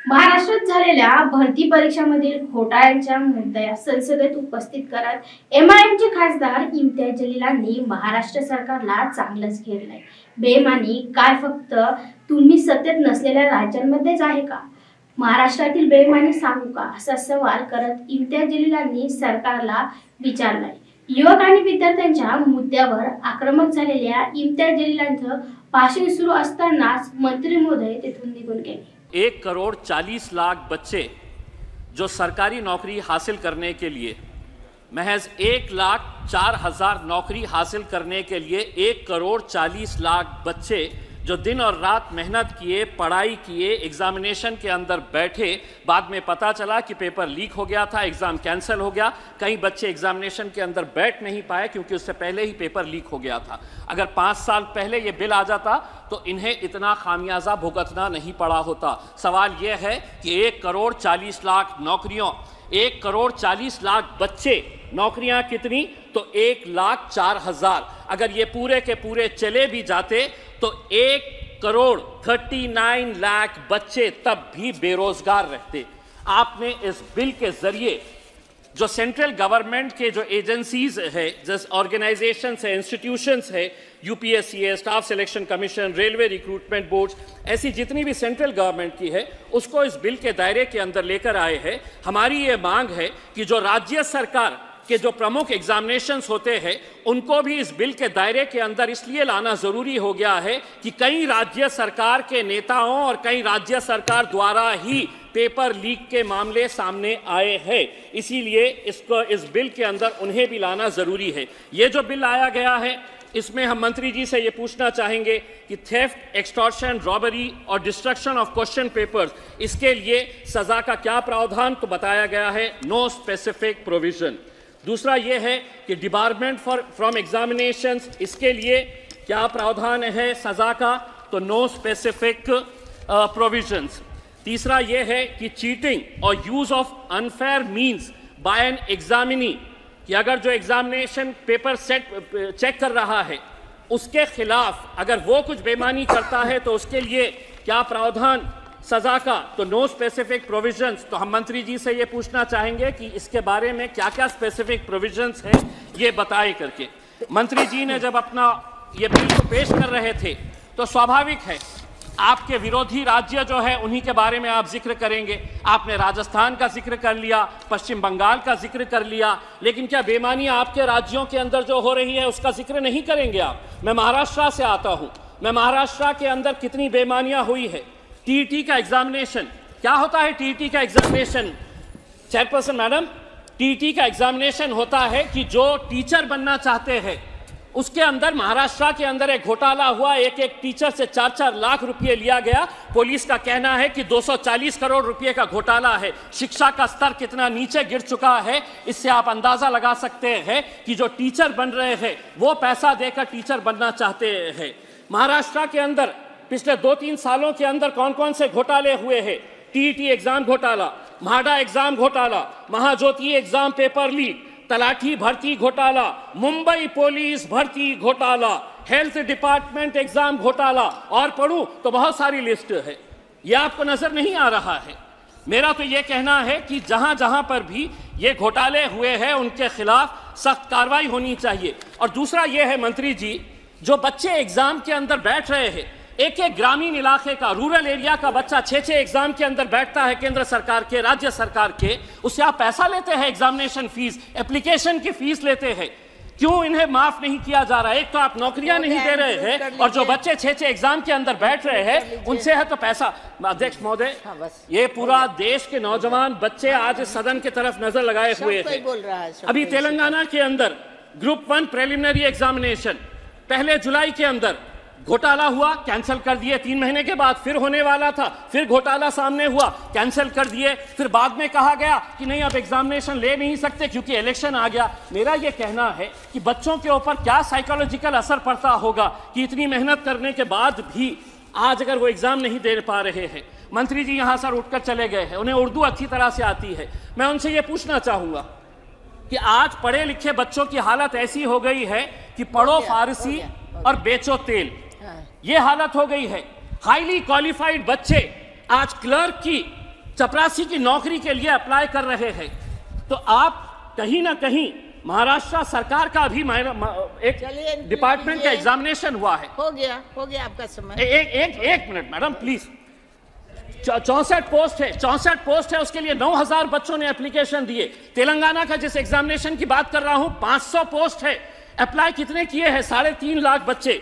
महाराष्ट्रात झालेल्या भरती परीक्षांमधील घोटाळ्यांच्या मुद्द्याला संसदेत उपस्थित करत एमआयएमचे खासदार इम्तियाज जलीलांनी महाराष्ट्र सरकारला चांगलंच घेरलंय। बेईमानी काय फक्त तुम्ही सत्तेत नसलेल्या राज्यांमध्येच आहे का? महाराष्ट्रातील बेईमानी सांगू का, असा सवाल करत इम्तियाज जलीलांनी सरकारला विचारलाय। युवक आणि विद्यार्थ्यांच्या मुद्द्यावर आक्रमक झालेल्या इम्तियाज जलीलांचं भाषण सुरू असतानाच मंत्री महोदय तिथून निघून गेले। 1,40,00,000 बच्चे जो सरकारी नौकरी हासिल करने के लिए, महज 1,04,000 नौकरी हासिल करने के लिए 1,40,00,000 बच्चे जो दिन और रात मेहनत किए, पढ़ाई किए, एग्जामिनेशन के अंदर बैठे, बाद में पता चला कि पेपर लीक हो गया था, एग्ज़ाम कैंसिल हो गया। कई बच्चे एग्जामिनेशन के अंदर बैठ नहीं पाए क्योंकि उससे पहले ही पेपर लीक हो गया था। अगर 5 साल पहले ये बिल आ जाता तो इन्हें इतना खामियाजा भुगतना नहीं पड़ा होता। सवाल ये है कि 1,40,00,000 नौकरियों, 1,40,00,000 बच्चे, नौकरियां कितनी? तो 1,04,000। अगर ये पूरे के पूरे चले भी जाते तो 1,39,00,000 बच्चे तब भी बेरोजगार रहते। आपने इस बिल के जरिए जो सेंट्रल गवर्नमेंट के जो एजेंसीज है, जैसे ऑर्गेनाइजेशंस है, इंस्टीट्यूशंस है, यूपीएससी है, staff selection commission, railway recruitment board, ऐसी जितनी भी सेंट्रल गवर्नमेंट की है, उसको इस बिल के दायरे के अंदर लेकर आए हैं। हमारी ये मांग है कि जो राज्य सरकार के जो प्रमुख एग्जामिनेशंस होते हैं उनको भी इस बिल के दायरे के अंदर इसलिए लाना जरूरी हो गया है कि कई राज्य सरकार के नेताओं और कई राज्य सरकार द्वारा ही पेपर लीक के मामले सामने आए हैं। इसीलिए इसको इस बिल के अंदर उन्हें भी लाना जरूरी है। ये जो बिल लाया गया है इसमें हम मंत्री जी से ये पूछना चाहेंगे कि थेफ्ट, एक्सटॉर्शन, रॉबरी और डिस्ट्रक्शन ऑफ क्वेश्चन पेपर्स, इसके लिए सजा का क्या प्रावधान? तो बताया गया है नो स्पेसिफिक प्रोविजन। दूसरा ये है कि डिबारमेंट फ्रॉम एग्जामिनेशंस, इसके लिए क्या प्रावधान है सजा का? तो नो स्पेसिफिक प्रोविजंस। तीसरा ये है कि चीटिंग और use of unfair means by an examinee, कि अगर जो एग्जामिनेशन पेपर चेक कर रहा है उसके खिलाफ अगर वो कुछ बेईमानी करता है तो उसके लिए क्या प्रावधान सजा का? तो नो स्पेसिफिक प्रोविजंस। तो हम मंत्री जी से ये पूछना चाहेंगे कि इसके बारे में क्या क्या स्पेसिफिक प्रोविजंस हैं, ये बताए करके। मंत्री जी ने जब अपना ये बिल को पेश कर रहे थे तो स्वाभाविक है आपके विरोधी राज्य जो है उन्हीं के बारे में आप जिक्र करेंगे। आपने राजस्थान का जिक्र कर लिया, पश्चिम बंगाल का जिक्र कर लिया, लेकिन क्या बेईमानियां आपके राज्यों के अंदर जो हो रही है उसका जिक्र नहीं करेंगे आप? मैं महाराष्ट्र से आता हूं, मैं महाराष्ट्र के अंदर कितनी बेईमानियां हुई है। टीईटी का एग्जामिनेशन, क्या होता है टीईटी का एग्जामिनेशन? चेयरपर्सन मैडम, टीईटी का एग्जामिनेशन होता है कि जो टीचर बनना चाहते हैं उसके अंदर महाराष्ट्र के अंदर एक घोटाला हुआ, एक टीचर से 4-4 लाख रुपए लिया गया। पुलिस का कहना है कि 240 करोड़ रुपए का घोटाला है। शिक्षा का स्तर कितना नीचे गिर चुका है, इससे आप अंदाजा लगा सकते हैं कि जो टीचर बन रहे हैं वो पैसा देकर टीचर बनना चाहते हैं। महाराष्ट्र के अंदर पिछले 2-3 सालों के अंदर कौन कौन से घोटाले हुए हैं? टीईटी एग्जाम घोटाला, म्हाडा एग्जाम घोटाला, महाज्योति एग्जाम पेपर लीक, तलाठी भर्ती घोटाला, मुंबई पुलिस भर्ती घोटाला, हेल्थ डिपार्टमेंट एग्जाम घोटाला, और पढ़ूं तो बहुत सारी लिस्ट है। यह आपको नजर नहीं आ रहा है? मेरा तो यह कहना है कि जहां जहां पर भी ये घोटाले हुए हैं उनके खिलाफ सख्त कार्रवाई होनी चाहिए। और दूसरा यह है मंत्री जी, जो बच्चे एग्जाम के अंदर बैठ रहे हैं, एक ग्रामीण इलाके का, रूरल एरिया का बच्चा 6-6 एग्जाम के अंदर बैठता है, केंद्र सरकार के, राज्य सरकार के, उससे आप पैसा लेते हैं, एग्जामिनेशन फीस, एप्लीकेशन की फीस लेते हैं। क्यों इन्हें माफ नहीं किया जा रहा है? एक तो आप नौकरियां नहीं दे रहे हैं और जो बच्चे 6-6 एग्जाम के अंदर बैठ रहे हैं उनसे है तो पैसा। अध्यक्ष महोदय, ये पूरा देश के नौजवान बच्चे आज सदन की तरफ नजर लगाए हुए थे। अभी तेलंगाना के अंदर ग्रुप 1 प्रिलिमिनरी एग्जामिनेशन 1 जुलाई के अंदर घोटाला हुआ, कैंसिल कर दिए। 3 महीने के बाद फिर होने वाला था, फिर घोटाला सामने हुआ, कैंसिल कर दिए। फिर बाद में कहा गया कि नहीं, अब एग्जामिनेशन ले नहीं सकते क्योंकि इलेक्शन आ गया। मेरा यह कहना है कि बच्चों के ऊपर क्या साइकोलॉजिकल असर पड़ता होगा कि इतनी मेहनत करने के बाद भी आज अगर वो एग्जाम नहीं दे पा रहे हैं। मंत्री जी यहाँ सर उठकर चले गए हैं, उन्हें उर्दू अच्छी तरह से आती है। मैं उनसे ये पूछना चाहूंगा कि आज पढ़े लिखे बच्चों की हालत ऐसी हो गई है कि पढ़ो फारसी और बेचो तेल, ये हालत हो गई है। हाईली क्वालिफाइड बच्चे आज क्लर्क की चपरासी की नौकरी के लिए अप्लाई कर रहे हैं, तो आप कहीं ना कहीं महाराष्ट्र सरकार का भी एक डिपार्टमेंट का एग्जामिनेशन हुआ है। हो गया आपका समय। एक मिनट मैडम प्लीज। 64 पोस्ट है, 64 पोस्ट है, उसके लिए 9000 बच्चों ने एप्लीकेशन दिए। तेलंगाना का जिस एग्जामिनेशन की बात कर रहा हूं 500 पोस्ट है, अप्लाई कितने किए हैं? 3.5 लाख बच्चे।